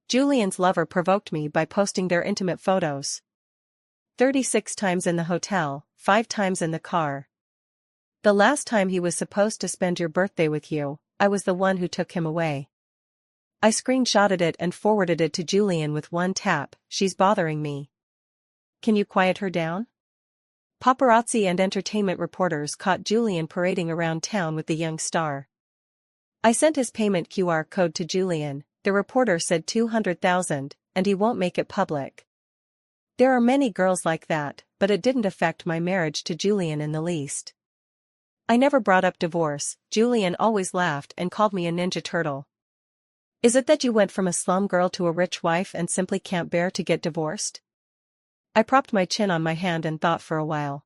Julian's lover provoked me by posting their intimate photos. 36 times in the hotel, 5 times in the car. The last time he was supposed to spend your birthday with you, I was the one who took him away. I screenshotted it and forwarded it to Julian with one tap. She's bothering me. Can you quiet her down? Paparazzi and entertainment reporters caught Julian parading around town with the young star. I sent his payment QR code to Julian. The reporter said 200,000, and he won't make it public. There are many girls like that, but it didn't affect my marriage to Julian in the least. I never brought up divorce. Julian always laughed and called me a ninja turtle. Is it that you went from a slum girl to a rich wife and simply can't bear to get divorced? I propped my chin on my hand and thought for a while.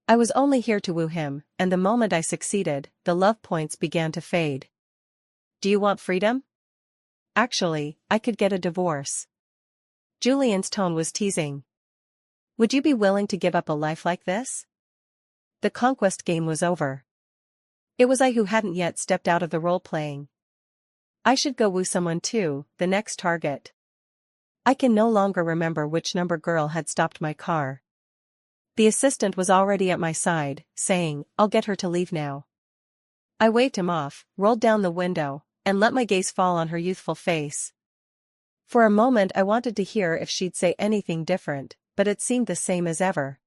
I was only here to woo him, and the moment I succeeded, the love points began to fade. Do you want freedom? Actually, I could get a divorce. Julian's tone was teasing. Would you be willing to give up a life like this? The conquest game was over. It was I who hadn't yet stepped out of the role-playing. I should go woo someone too, the next target. I can no longer remember which number girl had stopped my car. The assistant was already at my side, saying, "I'll get her to leave now." I waved him off, rolled down the window, and let my gaze fall on her youthful face. For a moment I wanted to hear if she'd say anything different, but it seemed the same as ever.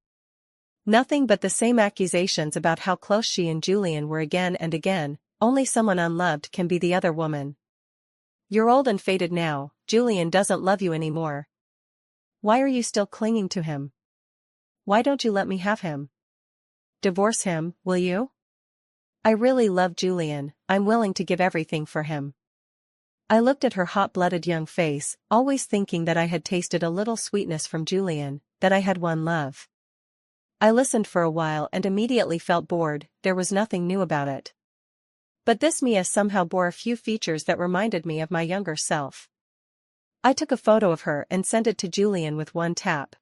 Nothing but the same accusations about how close she and Julian were again and again. Only someone unloved can be the other woman. You're old and faded now, Julian doesn't love you anymore. Why are you still clinging to him? Why don't you let me have him? Divorce him, will you? I really love Julian, I'm willing to give everything for him. I looked at her hot-blooded young face, always thinking that I had tasted a little sweetness from Julian, that I had won love. I listened for a while and immediately felt bored. There was nothing new about it. But this Mia somehow bore a few features that reminded me of my younger self. I took a photo of her and sent it to Julian with one tap.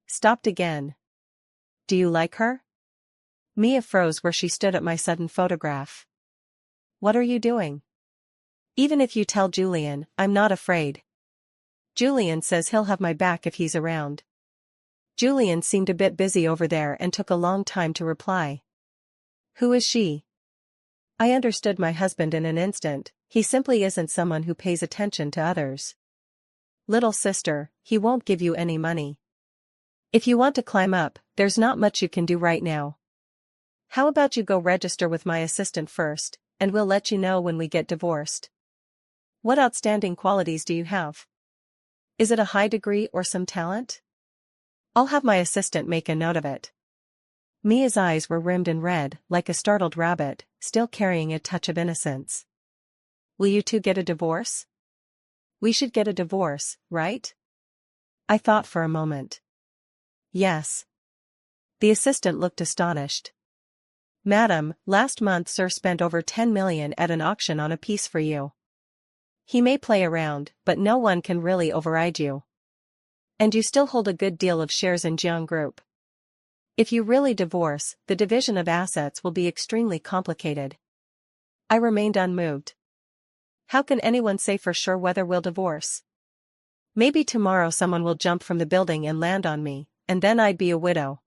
Stopped again. Do you like her? Mia froze where she stood at my sudden photograph. What are you doing? Even if you tell Julian, I'm not afraid. Julian says he'll have my back if he's around. Julian seemed a bit busy over there and took a long time to reply. Who is she? I understood my husband in an instant. He simply isn't someone who pays attention to others. Little sister, he won't give you any money. If you want to climb up, there's not much you can do right now. How about you go register with my assistant first, and we'll let you know when we get divorced. What outstanding qualities do you have? Is it a high degree or some talent? I'll have my assistant make a note of it. Mia's eyes were rimmed in red, like a startled rabbit, still carrying a touch of innocence. Will you two get a divorce? We should get a divorce, right? I thought for a moment. Yes. The assistant looked astonished. Madam, last month Sir spent over 10 million at an auction on a piece for you. He may play around, but no one can really override you. And you still hold a good deal of shares in Jiang Group. If you really divorce, the division of assets will be extremely complicated. I remained unmoved. How can anyone say for sure whether we'll divorce? Maybe tomorrow someone will jump from the building and land on me, and then I'd be a widow.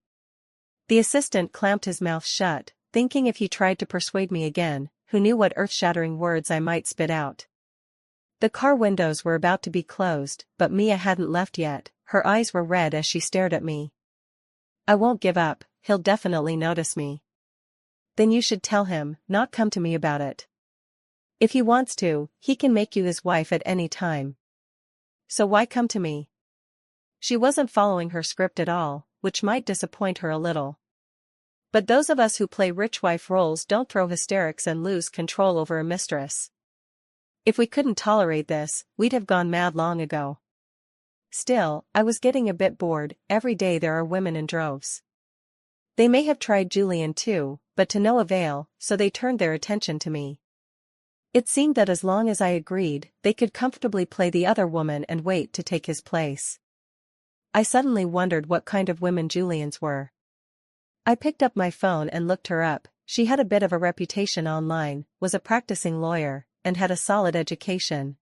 The assistant clamped his mouth shut, thinking if he tried to persuade me again, who knew what earth-shattering words I might spit out. The car windows were about to be closed, but Mia hadn't left yet. Her eyes were red as she stared at me. I won't give up, he'll definitely notice me. Then you should tell him, not come to me about it. If he wants to, he can make you his wife at any time. So why come to me? She wasn't following her script at all, which might disappoint her a little. But those of us who play rich wife roles don't throw hysterics and lose control over a mistress. If we couldn't tolerate this, we'd have gone mad long ago. Still, I was getting a bit bored. Every day there are women in droves. They may have tried Julian too, but to no avail, so they turned their attention to me. It seemed that as long as I agreed, they could comfortably play the other woman and wait to take his place. I suddenly wondered what kind of women Julian's were. I picked up my phone and looked her up. She had a bit of a reputation online, was a practicing lawyer, and had a solid education.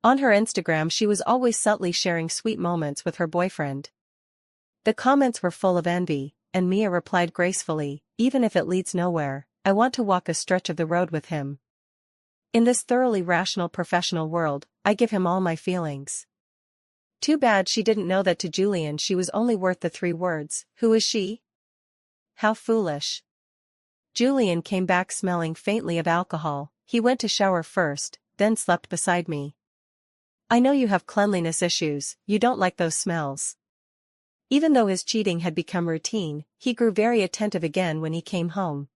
On her Instagram she was always subtly sharing sweet moments with her boyfriend. The comments were full of envy, and Mia replied gracefully, "Even if it leads nowhere, I want to walk a stretch of the road with him. In this thoroughly rational professional world, I give him all my feelings." Too bad she didn't know that to Julian she was only worth the 3 words, "Who is she?" How foolish. Julian came back smelling faintly of alcohol. He went to shower first, then slept beside me. "I know you have cleanliness issues, you don't like those smells." Even though his cheating had become routine, he grew very attentive again when he came home.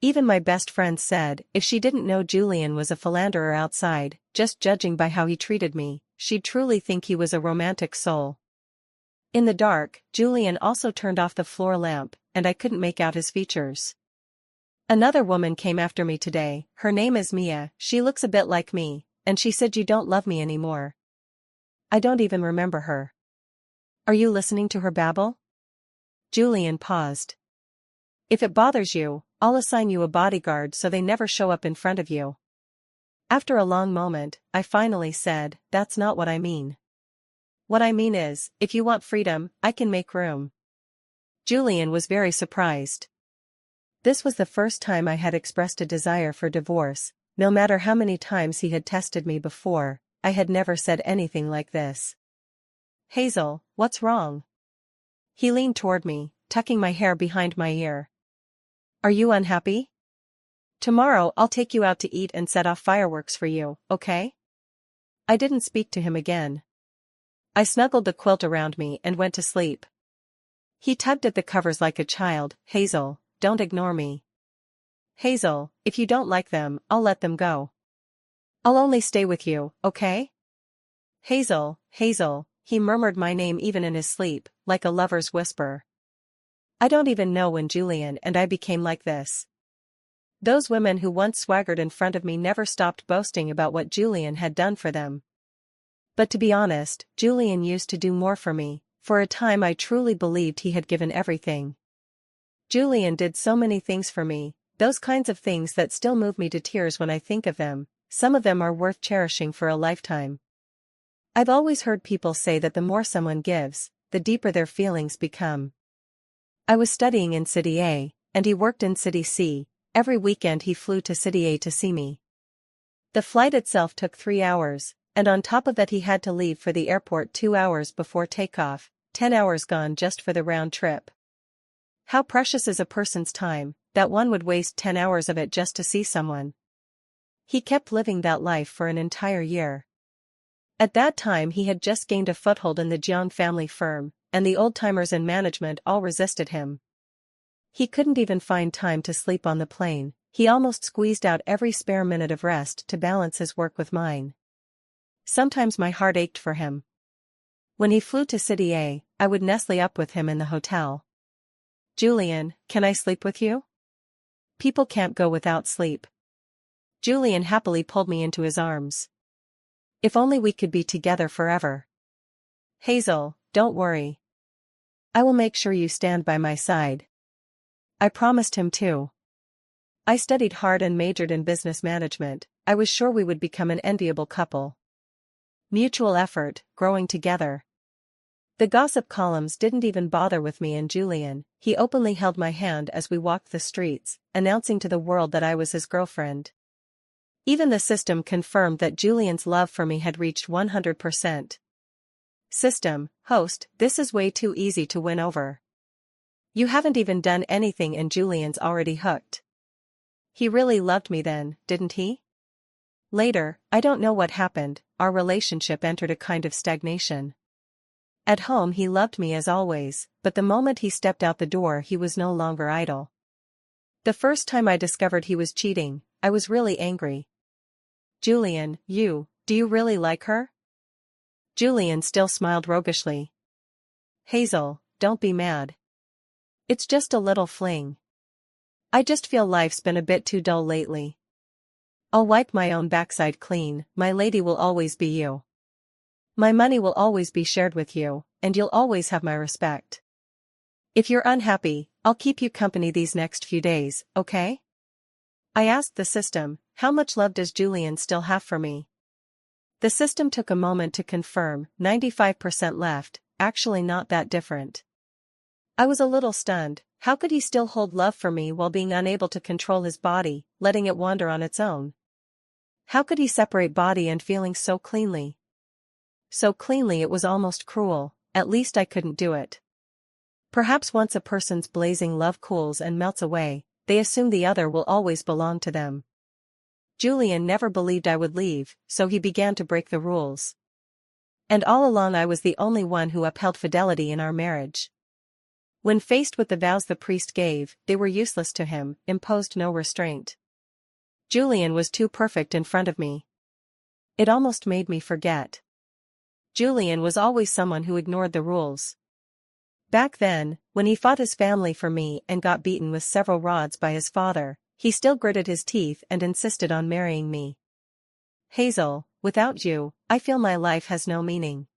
Even my best friend said, if she didn't know Julian was a philanderer outside, just judging by how he treated me, she'd truly think he was a romantic soul. In the dark, Julian also turned off the floor lamp, and I couldn't make out his features. Another woman came after me today. Her name is Mia, she looks a bit like me, and she said you don't love me anymore. I don't even remember her. Are you listening to her babble? Julian paused. If it bothers you, I'll assign you a bodyguard so they never show up in front of you. After a long moment, I finally said, that's not what I mean. What I mean is, if you want freedom, I can make room. Julian was very surprised. This was the first time I had expressed a desire for divorce. No matter how many times he had tested me before, I had never said anything like this. Hazel, what's wrong? He leaned toward me, tucking my hair behind my ear. Are you unhappy? Tomorrow I'll take you out to eat and set off fireworks for you, okay? I didn't speak to him again. I snuggled the quilt around me and went to sleep. He tugged at the covers like a child. Hazel, don't ignore me. Hazel, if you don't like them, I'll let them go. I'll only stay with you, okay? Hazel, Hazel, he murmured my name even in his sleep, like a lover's whisper. I don't even know when Julian and I became like this. Those women who once swaggered in front of me never stopped boasting about what Julian had done for them. But to be honest, Julian used to do more for me. For a time I truly believed he had given everything. Julian did so many things for me, those kinds of things that still move me to tears when I think of them. Some of them are worth cherishing for a lifetime. I've always heard people say that the more someone gives, the deeper their feelings become. I was studying in City A, and he worked in City C. Every weekend he flew to City A to see me. The flight itself took 3 hours, and on top of that he had to leave for the airport 2 hours before takeoff, 10 hours gone just for the round trip. How precious is a person's time, that one would waste 10 hours of it just to see someone. He kept living that life for an entire year. At that time he had just gained a foothold in the Jiang family firm, and the old-timers in management all resisted him. He couldn't even find time to sleep on the plane. He almost squeezed out every spare minute of rest to balance his work with mine. Sometimes my heart ached for him. When he flew to City A, I would nestle up with him in the hotel. Julian, can I sleep with you? People can't go without sleep. Julian happily pulled me into his arms. If only we could be together forever. Hazel, don't worry. I will make sure you stand by my side. I promised him to. I studied hard and majored in business management. I was sure we would become an enviable couple. Mutual effort, growing together. The gossip columns didn't even bother with me and Julian. He openly held my hand as we walked the streets, announcing to the world that I was his girlfriend. Even the system confirmed that Julian's love for me had reached 100%. System, host, this is way too easy to win over. You haven't even done anything and Julian's already hooked. He really loved me then, didn't he? Later, I don't know what happened, our relationship entered a kind of stagnation. At home he loved me as always, but the moment he stepped out the door he was no longer idle. The first time I discovered he was cheating, I was really angry. Julian, do you really like her? Julian still smiled roguishly. Hazel, don't be mad. It's just a little fling. I just feel life's been a bit too dull lately. I'll wipe my own backside clean. My lady will always be you. My money will always be shared with you, and you'll always have my respect. If you're unhappy, I'll keep you company these next few days, okay? I asked the system, how much love does Julian still have for me? The system took a moment to confirm, 95% left, actually not that different. I was a little stunned. How could he still hold love for me while being unable to control his body, letting it wander on its own? How could he separate body and feeling so cleanly? So cleanly it was almost cruel. At least I couldn't do it. Perhaps once a person's blazing love cools and melts away, they assume the other will always belong to them. Julian never believed I would leave, so he began to break the rules. And all along I was the only one who upheld fidelity in our marriage. When faced with the vows the priest gave, they were useless to him, imposed no restraint. Julian was too perfect in front of me. It almost made me forget. Julian was always someone who ignored the rules. Back then, when he fought his family for me and got beaten with several rods by his father, he still gritted his teeth and insisted on marrying me. Hazel, without you, I feel my life has no meaning.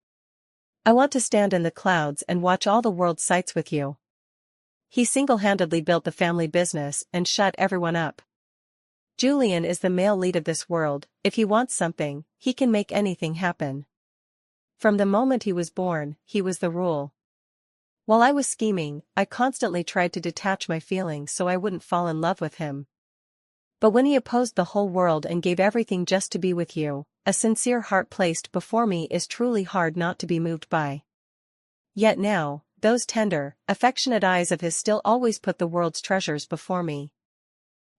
I want to stand in the clouds and watch all the world's sights with you. He single-handedly built the family business and shut everyone up. Julian is the male lead of this world. If he wants something, he can make anything happen. From the moment he was born, he was the rule. While I was scheming, I constantly tried to detach my feelings so I wouldn't fall in love with him. But when he opposed the whole world and gave everything just to be with you, a sincere heart placed before me is truly hard not to be moved by. Yet now, those tender, affectionate eyes of his still always put the world's treasures before me.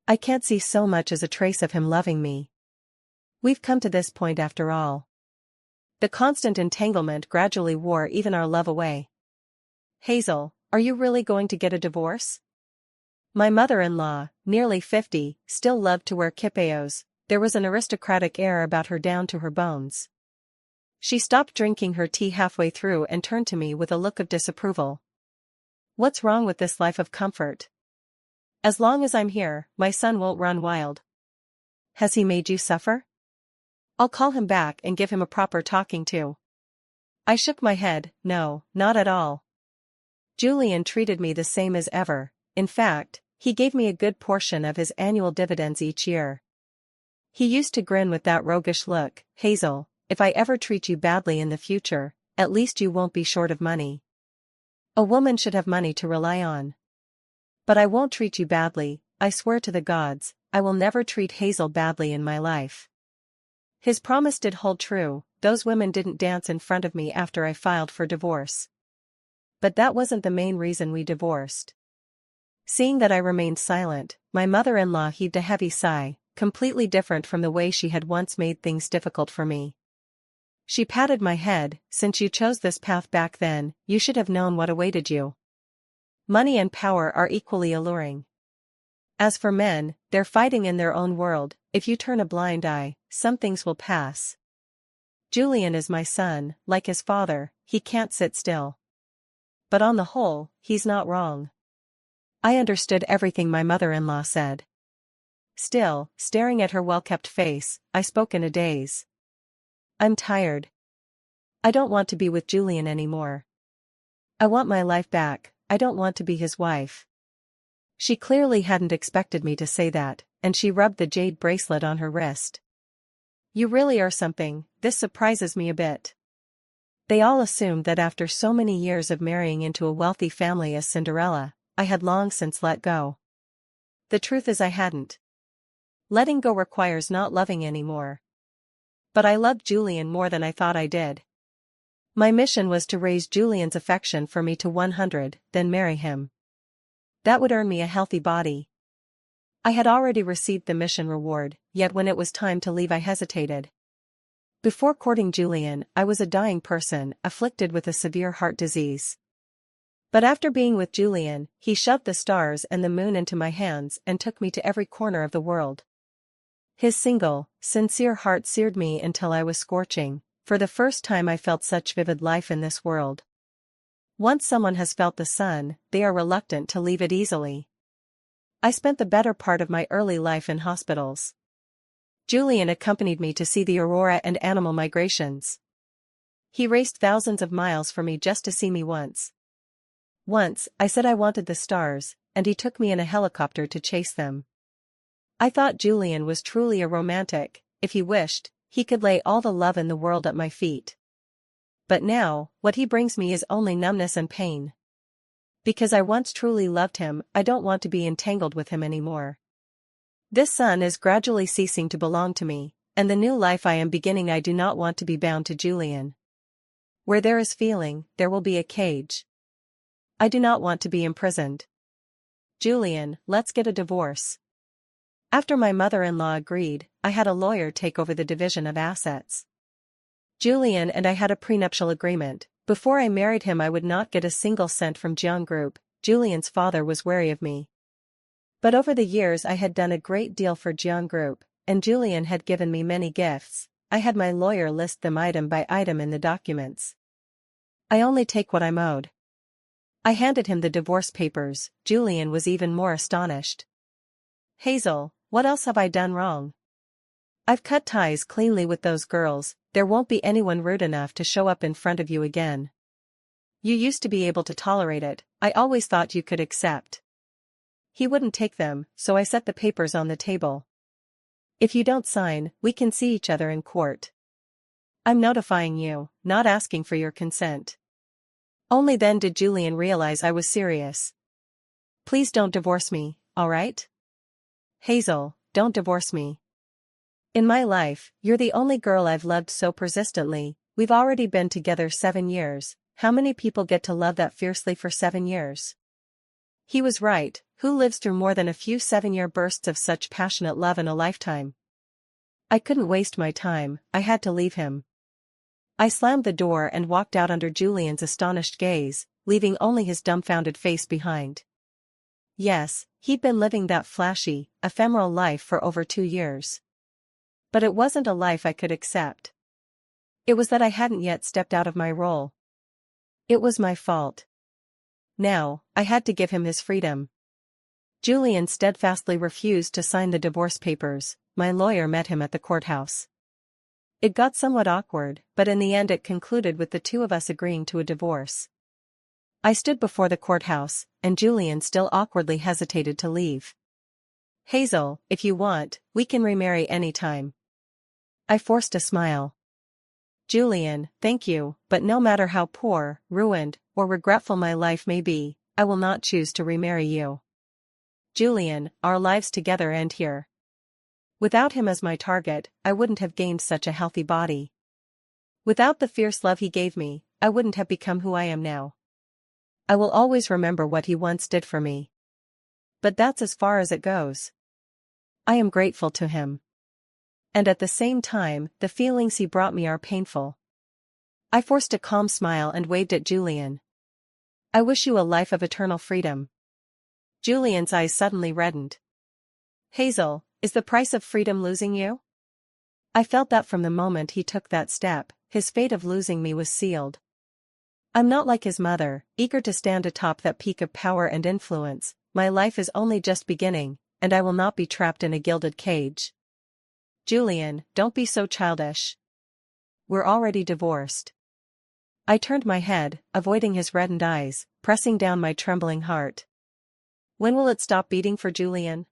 I can't see so much as a trace of him loving me. We've come to this point after all. The constant entanglement gradually wore even our love away. Hazel, are you really going to get a divorce? My mother-in-law, nearly 50, still loved to wear kipayos. There was an aristocratic air about her down to her bones. She stopped drinking her tea halfway through and turned to me with a look of disapproval. What's wrong with this life of comfort? As long as I'm here, my son won't run wild. Has he made you suffer? I'll call him back and give him a proper talking to. I shook my head. No, not at all. Julian treated me the same as ever. In fact, he gave me a good portion of his annual dividends each year. He used to grin with that roguish look. Hazel, if I ever treat you badly in the future, at least you won't be short of money. A woman should have money to rely on. But I won't treat you badly, I swear to the gods, I will never treat Hazel badly in my life. His promise did hold true. Those women didn't dance in front of me after I filed for divorce. But that wasn't the main reason we divorced. Seeing that I remained silent, my mother-in-law heaved a heavy sigh, completely different from the way she had once made things difficult for me. She patted my head. Since you chose this path back then, you should have known what awaited you. Money and power are equally alluring. As for men, they're fighting in their own world. If you turn a blind eye, some things will pass. Julian is my son. Like his father, he can't sit still. But on the whole, he's not wrong. I understood everything my mother-in-law said. Still, staring at her well-kept face, I spoke in a daze. I'm tired. I don't want to be with Julian anymore. I want my life back. I don't want to be his wife. She clearly hadn't expected me to say that, and she rubbed the jade bracelet on her wrist. You really are something. This surprises me a bit. They all assumed that after so many years of marrying into a wealthy family as Cinderella, I had long since let go. The truth is I hadn't. Letting go requires not loving anymore. But I loved Julian more than I thought I did. My mission was to raise Julian's affection for me to 100, then marry him. That would earn me a healthy body. I had already received the mission reward, yet when it was time to leave I hesitated. Before courting Julian, I was a dying person, afflicted with a severe heart disease. But after being with Julian, he shoved the stars and the moon into my hands and took me to every corner of the world. His single, sincere heart seared me until I was scorching. For the first time I felt such vivid life in this world. Once someone has felt the sun, they are reluctant to leave it easily. I spent the better part of my early life in hospitals. Julian accompanied me to see the aurora and animal migrations. He raced thousands of miles for me just to see me once. Once, I said I wanted the stars, and he took me in a helicopter to chase them. I thought Julian was truly a romantic. If he wished, he could lay all the love in the world at my feet. But now, what he brings me is only numbness and pain. Because I once truly loved him, I don't want to be entangled with him anymore. This son is gradually ceasing to belong to me, and the new life I am beginning I do not want to be bound to Julian. Where there is feeling, there will be a cage. I do not want to be imprisoned. Julian, let's get a divorce. After my mother-in-law agreed, I had a lawyer take over the division of assets. Julian and I had a prenuptial agreement. Before I married him I would not get a single cent from Jian Group. Julian's father was wary of me. But over the years I had done a great deal for Jian Group, and Julian had given me many gifts. I had my lawyer list them item by item in the documents. I only take what I'm owed. I handed him the divorce papers. Julian was even more astonished. Hazel, what else have I done wrong? I've cut ties cleanly with those girls. There won't be anyone rude enough to show up in front of you again. You used to be able to tolerate it. I always thought you could accept. He wouldn't take them, so I set the papers on the table. If you don't sign, we can see each other in court. I'm notifying you, not asking for your consent. Only then did Julian realize I was serious. Please don't divorce me, all right? Hazel, don't divorce me. In my life, you're the only girl I've loved so persistently. We've already been together 7 years. How many people get to love that fiercely for 7 years? He was right. Who lives through more than a few 7-year bursts of such passionate love in a lifetime? I couldn't waste my time. I had to leave him. I slammed the door and walked out under Julian's astonished gaze, leaving only his dumbfounded face behind. Yes, he'd been living that flashy, ephemeral life for over 2 years. But it wasn't a life I could accept. It was that I hadn't yet stepped out of my role. It was my fault. Now, I had to give him his freedom. Julian steadfastly refused to sign the divorce papers. My lawyer met him at the courthouse. It got somewhat awkward, but in the end it concluded with the two of us agreeing to a divorce. I stood before the courthouse, and Julian still awkwardly hesitated to leave. Hazel, if you want, we can remarry any time. I forced a smile. Julian, thank you, but no matter how poor, ruined, or regretful my life may be, I will not choose to remarry you. Julian, our lives together end here. Without him as my target, I wouldn't have gained such a healthy body. Without the fierce love he gave me, I wouldn't have become who I am now. I will always remember what he once did for me. But that's as far as it goes. I am grateful to him. And at the same time, the feelings he brought me are painful. I forced a calm smile and waved at Julian. I wish you a life of eternal freedom. Julian's eyes suddenly reddened. Hazel, is the price of freedom losing you? I felt that from the moment he took that step, his fate of losing me was sealed. I'm not like his mother, eager to stand atop that peak of power and influence. My life is only just beginning, and I will not be trapped in a gilded cage. Julian, don't be so childish. We're already divorced. I turned my head, avoiding his reddened eyes, pressing down my trembling heart. When will it stop beating for Julian?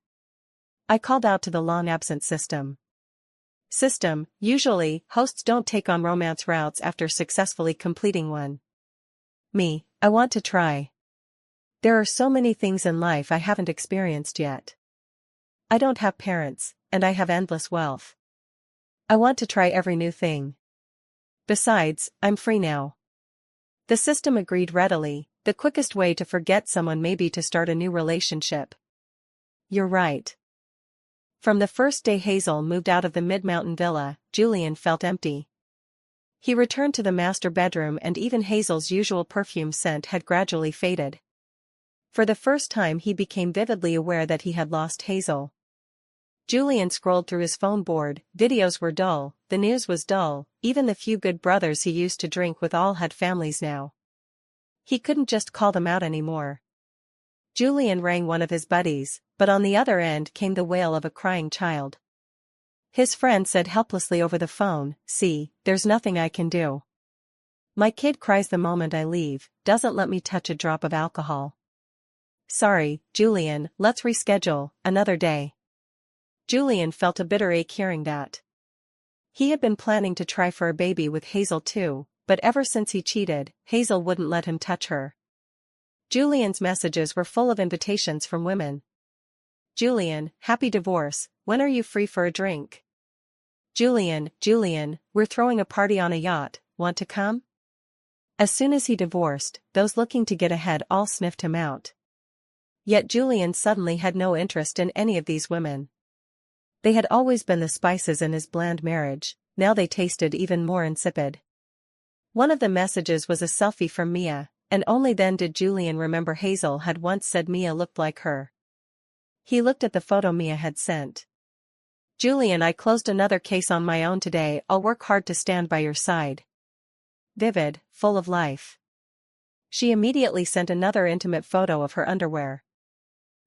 I called out to the long-absent system. System, usually, hosts don't take on romance routes after successfully completing one. Me, I want to try. There are so many things in life I haven't experienced yet. I don't have parents, and I have endless wealth. I want to try every new thing. Besides, I'm free now. The system agreed readily. The quickest way to forget someone may be to start a new relationship. You're right. From the first day Hazel moved out of the mid-mountain villa, Julian felt empty. He returned to the master bedroom and even Hazel's usual perfume scent had gradually faded. For the first time he became vividly aware that he had lost Hazel. Julian scrolled through his phone board. Videos were dull, the news was dull, even the few good brothers he used to drink with all had families now. He couldn't just call them out anymore. Julian rang one of his buddies, but on the other end came the wail of a crying child. His friend said helplessly over the phone, "See, there's nothing I can do. My kid cries the moment I leave, doesn't let me touch a drop of alcohol. Sorry, Julian, let's reschedule, another day." Julian felt a bitter ache hearing that. He had been planning to try for a baby with Hazel too, but ever since he cheated, Hazel wouldn't let him touch her. Julian's messages were full of invitations from women. Julian, happy divorce, when are you free for a drink? Julian, we're throwing a party on a yacht, want to come? As soon as he divorced, those looking to get ahead all sniffed him out. Yet Julian suddenly had no interest in any of these women. They had always been the spices in his bland marriage, now they tasted even more insipid. One of the messages was a selfie from Mia, and only then did Julian remember Hazel had once said Mia looked like her. He looked at the photo Mia had sent. Julian, I closed another case on my own today, I'll work hard to stand by your side. Vivid, full of life. She immediately sent another intimate photo of her underwear.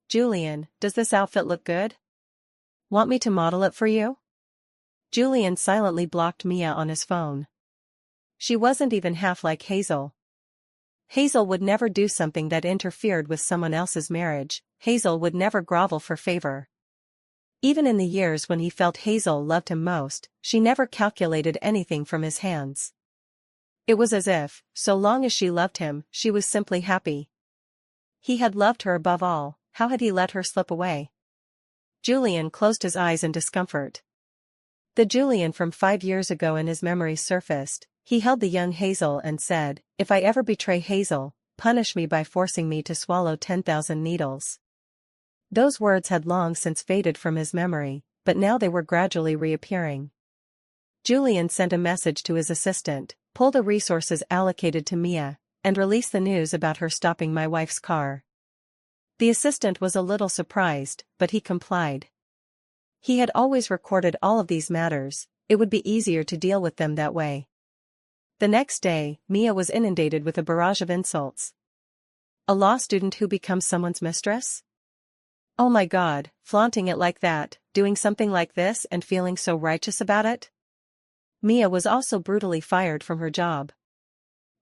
Julian, does this outfit look good? Want me to model it for you? Julian silently blocked Mia on his phone. She wasn't even half like Hazel. Hazel would never do something that interfered with someone else's marriage, Hazel would never grovel for favor. Even in the years when he felt Hazel loved him most, she never calculated anything from his hands. It was as if, so long as she loved him, she was simply happy. He had loved her above all, how had he let her slip away? Julian closed his eyes in discomfort. The Julian from 5 years ago in his memory surfaced. He held the young Hazel and said, if I ever betray Hazel, punish me by forcing me to swallow 10,000 needles. Those words had long since faded from his memory, but now they were gradually reappearing. Julian sent a message to his assistant, pull the resources allocated to Mia, and release the news about her stopping my wife's car. The assistant was a little surprised, but he complied. He had always recorded all of these matters, it would be easier to deal with them that way. The next day, Mia was inundated with a barrage of insults. A law student who becomes someone's mistress? Oh my God, flaunting it like that, doing something like this and feeling so righteous about it? Mia was also brutally fired from her job.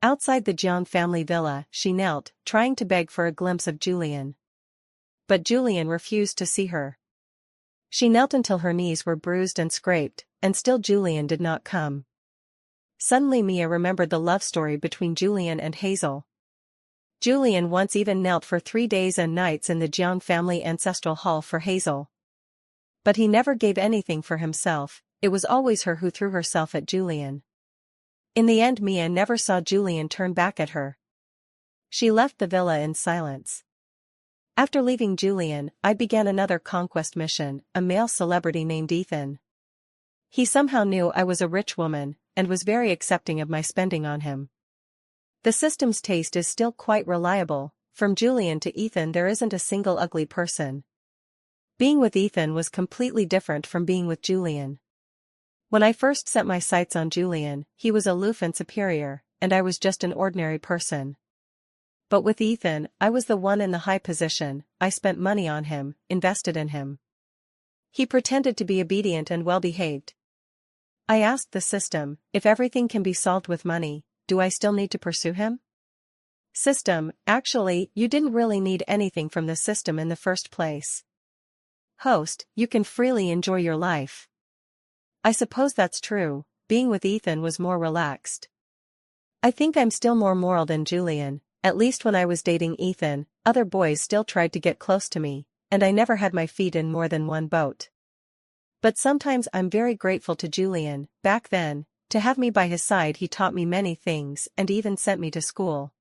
Outside the Jiang family villa, she knelt, trying to beg for a glimpse of Julian. But Julian refused to see her. She knelt until her knees were bruised and scraped, and still Julian did not come. Suddenly Mia remembered the love story between Julian and Hazel. Julian once even knelt for 3 days and nights in the Jiang family ancestral hall for Hazel. But he never gave anything for himself, it was always her who threw herself at Julian. In the end Mia never saw Julian turn back at her. She left the villa in silence. After leaving Julian, I began another conquest mission, a male celebrity named Ethan. He somehow knew I was a rich woman, and was very accepting of my spending on him. The system's taste is still quite reliable, from Julian to Ethan there isn't a single ugly person. Being with Ethan was completely different from being with Julian. When I first set my sights on Julian, he was aloof and superior, and I was just an ordinary person. But with Ethan, I was the one in the high position, I spent money on him, invested in him. He pretended to be obedient and well-behaved. I asked the system, if everything can be solved with money, do I still need to pursue him? System, actually, you didn't really need anything from the system in the first place. Host, you can freely enjoy your life. I suppose that's true, being with Ethan was more relaxed. I think I'm still more moral than Julian, at least when I was dating Ethan, other boys still tried to get close to me, and I never had my feet in more than one boat. But sometimes I'm very grateful to Julian, back then, to have me by his side. He taught me many things and even sent me to school.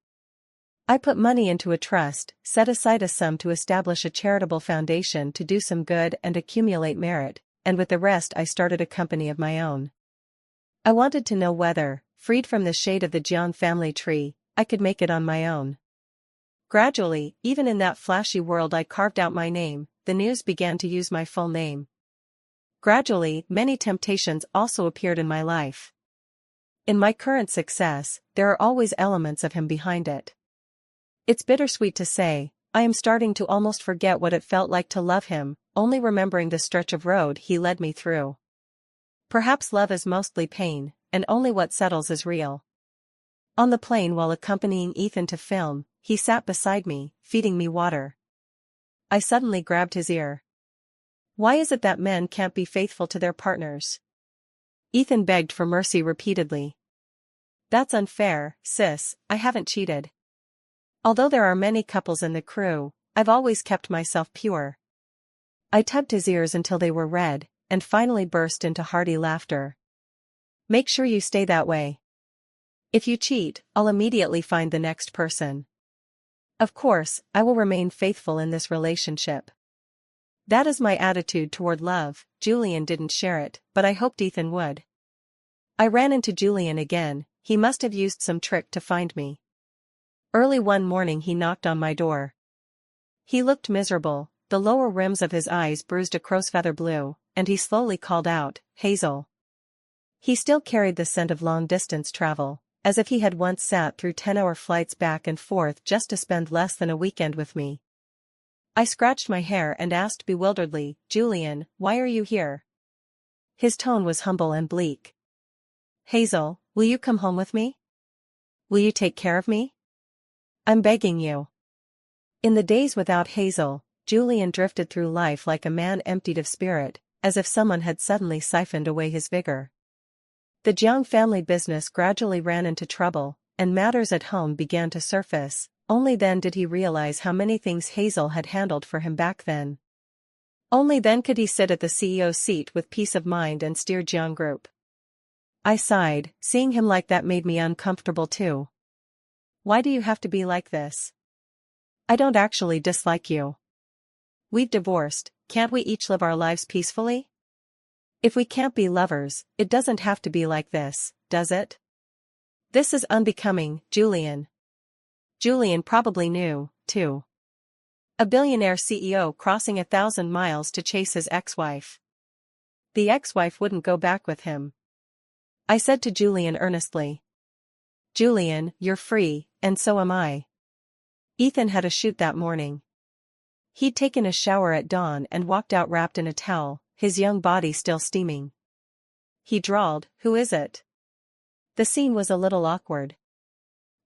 I put money into a trust, set aside a sum to establish a charitable foundation to do some good and accumulate merit, and with the rest I started a company of my own. I wanted to know whether, freed from the shade of the Jiang family tree, I could make it on my own. Gradually, even in that flashy world I carved out my name, the news began to use my full name. Gradually, many temptations also appeared in my life. In my current success, there are always elements of him behind it. It's bittersweet to say, I am starting to almost forget what it felt like to love him, only remembering the stretch of road he led me through. Perhaps love is mostly pain, and only what settles is real. On the plane while accompanying Ethan to film, he sat beside me, feeding me water. I suddenly grabbed his ear. Why is it that men can't be faithful to their partners? Ethan begged for mercy repeatedly. That's unfair, sis, I haven't cheated. Although there are many couples in the crew, I've always kept myself pure. I tugged his ears until they were red, and finally burst into hearty laughter. Make sure you stay that way. If you cheat, I'll immediately find the next person. Of course, I will remain faithful in this relationship. That is my attitude toward love. Julian didn't share it, but I hoped Ethan would. I ran into Julian again. He must have used some trick to find me. Early one morning he knocked on my door. He looked miserable, the lower rims of his eyes bruised a crow's feather blue, and he slowly called out, "Hazel." He still carried the scent of long-distance travel, as if he had once sat through 10-hour flights back and forth just to spend less than a weekend with me. I scratched my hair and asked bewilderedly, "Julian, why are you here?" His tone was humble and bleak. "Hazel, will you come home with me? Will you take care of me? I'm begging you." In the days without Hazel, Julian drifted through life like a man emptied of spirit, as if someone had suddenly siphoned away his vigor. The Jiang family business gradually ran into trouble, and matters at home began to surface. Only then did he realize how many things Hazel had handled for him back then. Only then could he sit at the CEO's seat with peace of mind and steer Jiang Group. I sighed, seeing him like that made me uncomfortable too. Why do you have to be like this? I don't actually dislike you. We've divorced, can't we each live our lives peacefully? If we can't be lovers, it doesn't have to be like this, does it? This is unbecoming, Julian. Julian probably knew, too. A billionaire CEO crossing 1,000 miles to chase his ex-wife. The ex-wife wouldn't go back with him. I said to Julian earnestly. "Julian, you're free, and so am I." Ethan had a shoot that morning. He'd taken a shower at dawn and walked out wrapped in a towel, his young body still steaming. He drawled, "Who is it?" The scene was a little awkward.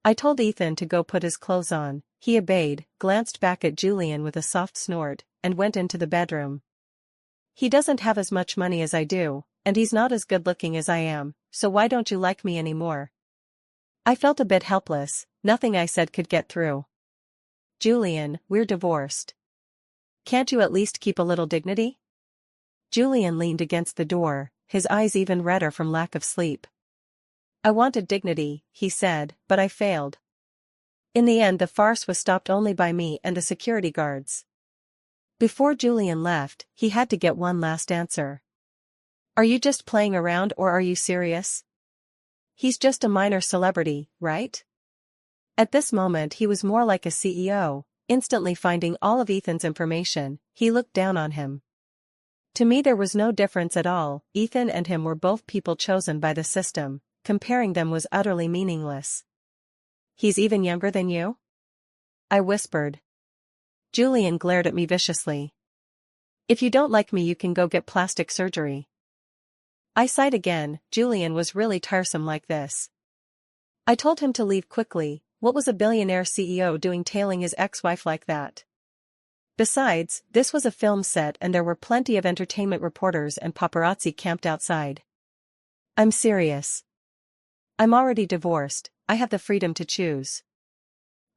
I told Ethan to go put his clothes on. He obeyed, glanced back at Julian with a soft snort, and went into the bedroom. "He doesn't have as much money as I do, and he's not as good-looking as I am, so why don't you like me anymore?" I felt a bit helpless, nothing I said could get through. "Julian, we're divorced. Can't you at least keep a little dignity?" Julian leaned against the door, his eyes even redder from lack of sleep. "I wanted dignity," he said, "but I failed." In the end the farce was stopped only by me and the security guards. Before Julian left, he had to get one last answer. "Are you just playing around or are you serious? He's just a minor celebrity, right?" At this moment he was more like a CEO, instantly finding all of Ethan's information. He looked down on him. To me there was no difference at all. Ethan and him were both people chosen by the system. Comparing them was utterly meaningless. "He's even younger than you?" I whispered. Julian glared at me viciously. "If you don't like me you can go get plastic surgery." I sighed again. Julian was really tiresome like this. I told him to leave quickly. What was a billionaire CEO doing tailing his ex-wife like that? Besides, this was a film set and there were plenty of entertainment reporters and paparazzi camped outside. "I'm serious. I'm already divorced, I have the freedom to choose.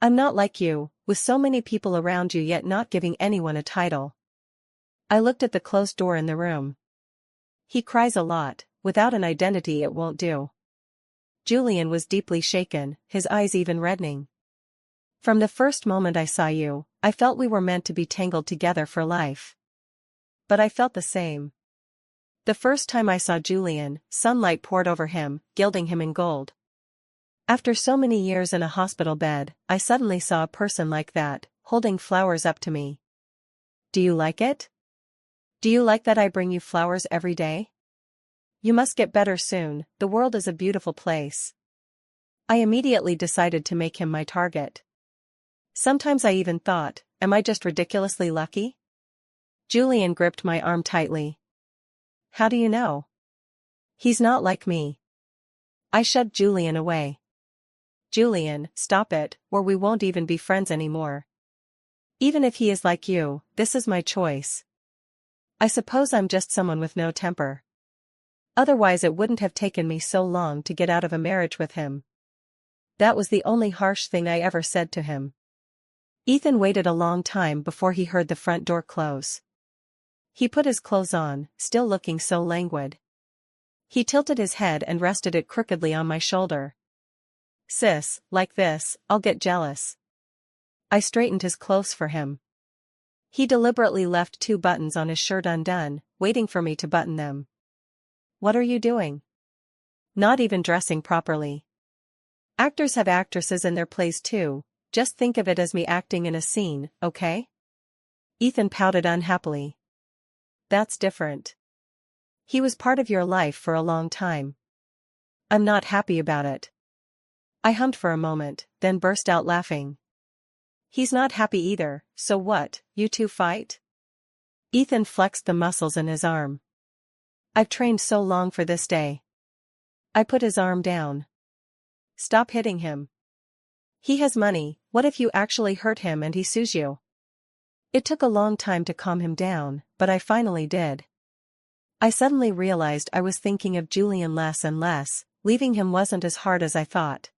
I'm not like you, with so many people around you yet not giving anyone a title." I looked at the closed door in the room. "He cries a lot, without an identity it won't do." Julian was deeply shaken, his eyes even reddening. "From the first moment I saw you, I felt we were meant to be tangled together for life." But I felt the same. The first time I saw Julian, sunlight poured over him, gilding him in gold. After so many years in a hospital bed, I suddenly saw a person like that, holding flowers up to me. "Do you like it? Do you like that I bring you flowers every day? You must get better soon, the world is a beautiful place." I immediately decided to make him my target. Sometimes I even thought, am I just ridiculously lucky? Julian gripped my arm tightly. "How do you know?" "He's not like me." I shoved Julian away. "Julian, stop it, or we won't even be friends anymore. Even if he is like you, this is my choice. I suppose I'm just someone with no temper." Otherwise it wouldn't have taken me so long to get out of a marriage with him. That was the only harsh thing I ever said to him. Ethan waited a long time before he heard the front door close. He put his clothes on, still looking so languid. He tilted his head and rested it crookedly on my shoulder. Sis, like this, I'll get jealous. I straightened his clothes for him. He deliberately left 2 buttons on his shirt undone, waiting for me to button them. What are you doing? Not even dressing properly. Actors have actresses in their plays too, just think of it as me acting in a scene, okay? Ethan pouted unhappily. That's different. He was part of your life for a long time. I'm not happy about it. I hummed for a moment, then burst out laughing. He's not happy either, so what, you two fight? Ethan flexed the muscles in his arm. I've trained so long for this day. I put his arm down. Stop hitting him. He has money, what if you actually hurt him and he sues you? It took a long time to calm him down, but I finally did. I suddenly realized I was thinking of Julian less and less, leaving him wasn't as hard as I thought.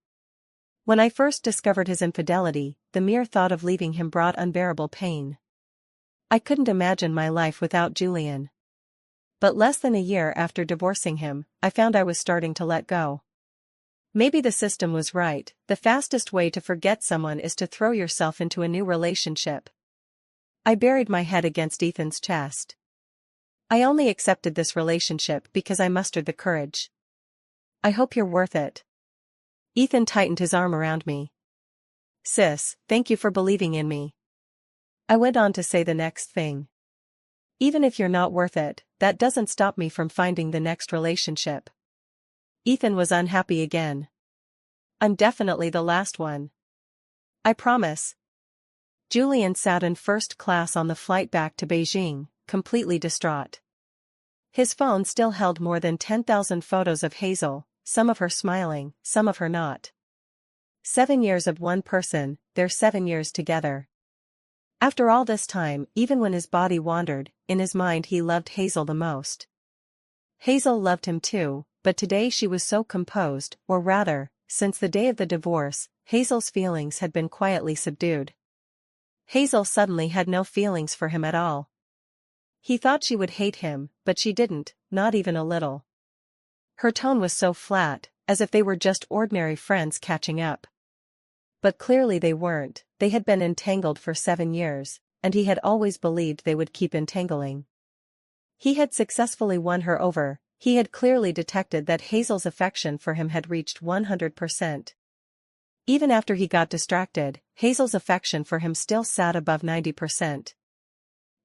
When I first discovered his infidelity, the mere thought of leaving him brought unbearable pain. I couldn't imagine my life without Julian. But less than a year after divorcing him, I found I was starting to let go. Maybe the system was right, the fastest way to forget someone is to throw yourself into a new relationship. I buried my head against Ethan's chest. I only accepted this relationship because I mustered the courage. I hope you're worth it. Ethan tightened his arm around me. Sis, thank you for believing in me. I went on to say the next thing. Even if you're not worth it, that doesn't stop me from finding the next relationship. Ethan was unhappy again. I'm definitely the last one. I promise. Julian sat in first class on the flight back to Beijing, completely distraught. His phone still held more than 10,000 photos of Hazel, some of her smiling, some of her not. 7 years of one person, they're 7 years together. After all this time, even when his body wandered, in his mind he loved Hazel the most. Hazel loved him too, but today she was so composed, or rather, since the day of the divorce, Hazel's feelings had been quietly subdued. Hazel suddenly had no feelings for him at all. He thought she would hate him, but she didn't, not even a little. Her tone was so flat, as if they were just ordinary friends catching up. But clearly they weren't, they had been entangled for 7 years, and he had always believed they would keep entangling. He had successfully won her over, he had clearly detected that Hazel's affection for him had reached 100%. Even after he got distracted, Hazel's affection for him still sat above 90%.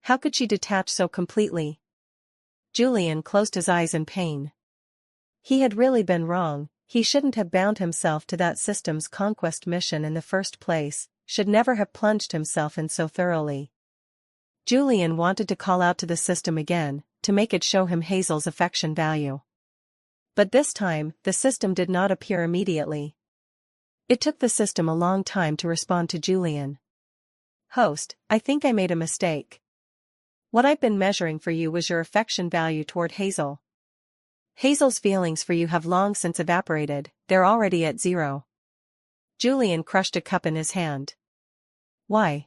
How could she detach so completely? Julian closed his eyes in pain. He had really been wrong, he shouldn't have bound himself to that system's conquest mission in the first place, should never have plunged himself in so thoroughly. Julian wanted to call out to the system again, to make it show him Hazel's affection value. But this time, the system did not appear immediately. It took the system a long time to respond to Julian. Host, I think I made a mistake. What I've been measuring for you was your affection value toward Hazel. Hazel's feelings for you have long since evaporated, they're already at 0. Julian crushed a cup in his hand. Why?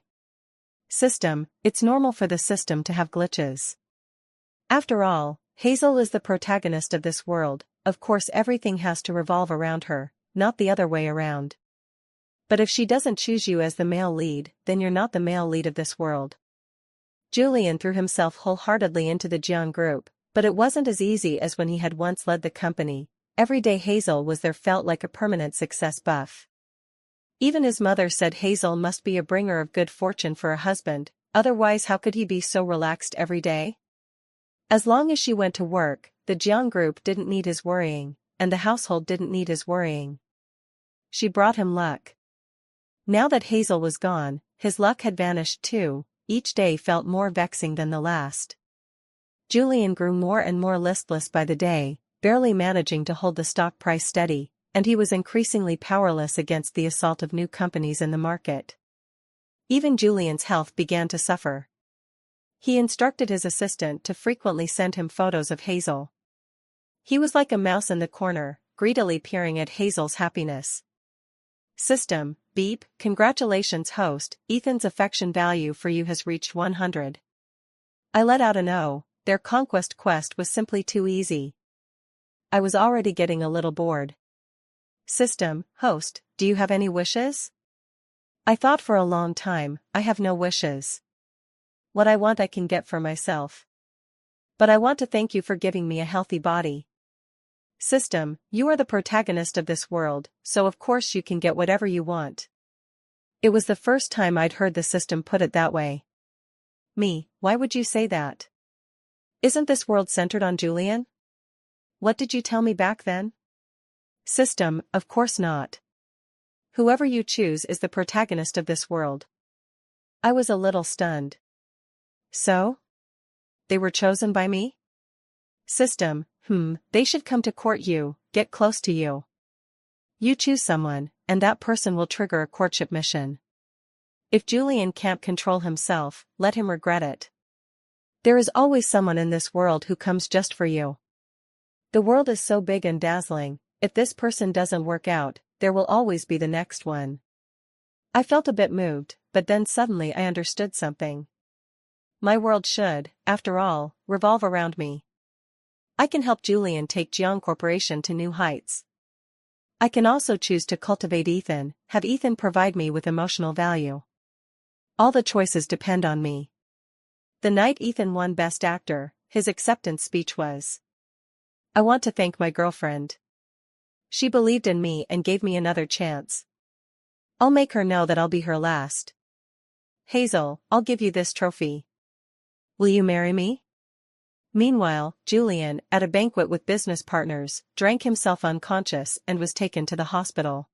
System, it's normal for the system to have glitches. After all, Hazel is the protagonist of this world, of course everything has to revolve around her, not the other way around. But if she doesn't choose you as the male lead, then you're not the male lead of this world. Julian threw himself wholeheartedly into the Jiang group, but it wasn't as easy as when he had once led the company. Every day Hazel was there felt like a permanent success buff. Even his mother said Hazel must be a bringer of good fortune for a husband, otherwise how could he be so relaxed every day? As long as she went to work, the Jiang group didn't need his worrying, and the household didn't need his worrying. She brought him luck. Now that Hazel was gone, his luck had vanished too, each day felt more vexing than the last. Julian grew more and more listless by the day, barely managing to hold the stock price steady, and he was increasingly powerless against the assault of new companies in the market. Even Julian's health began to suffer. He instructed his assistant to frequently send him photos of Hazel. He was like a mouse in the corner, greedily peering at Hazel's happiness. System, beep, congratulations host, Ethan's affection value for you has reached 100. I let out an O, their conquest quest was simply too easy. I was already getting a little bored. System, host, do you have any wishes? I thought for a long time, I have no wishes. What I want I can get for myself. But I want to thank you for giving me a healthy body. System, you are the protagonist of this world, so of course you can get whatever you want. It was the first time I'd heard the system put it that way. Me, why would you say that? Isn't this world centered on Julian? What did you tell me back then? System, of course not. Whoever you choose is the protagonist of this world. I was a little stunned. So? They were chosen by me? System, they should come to court you, get close to you. You choose someone, and that person will trigger a courtship mission. If Julian can't control himself, let him regret it. There is always someone in this world who comes just for you. The world is so big and dazzling, if this person doesn't work out, there will always be the next one. I felt a bit moved, but then suddenly I understood something. My world should, after all, revolve around me. I can help Julian take Jiang Corporation to new heights. I can also choose to cultivate Ethan, have Ethan provide me with emotional value. All the choices depend on me. The night Ethan won Best Actor, his acceptance speech was, "I want to thank my girlfriend. She believed in me and gave me another chance. I'll make her know that I'll be her last. Hazel, I'll give you this trophy. Will you marry me?" Meanwhile, Julian, at a banquet with business partners, drank himself unconscious and was taken to the hospital.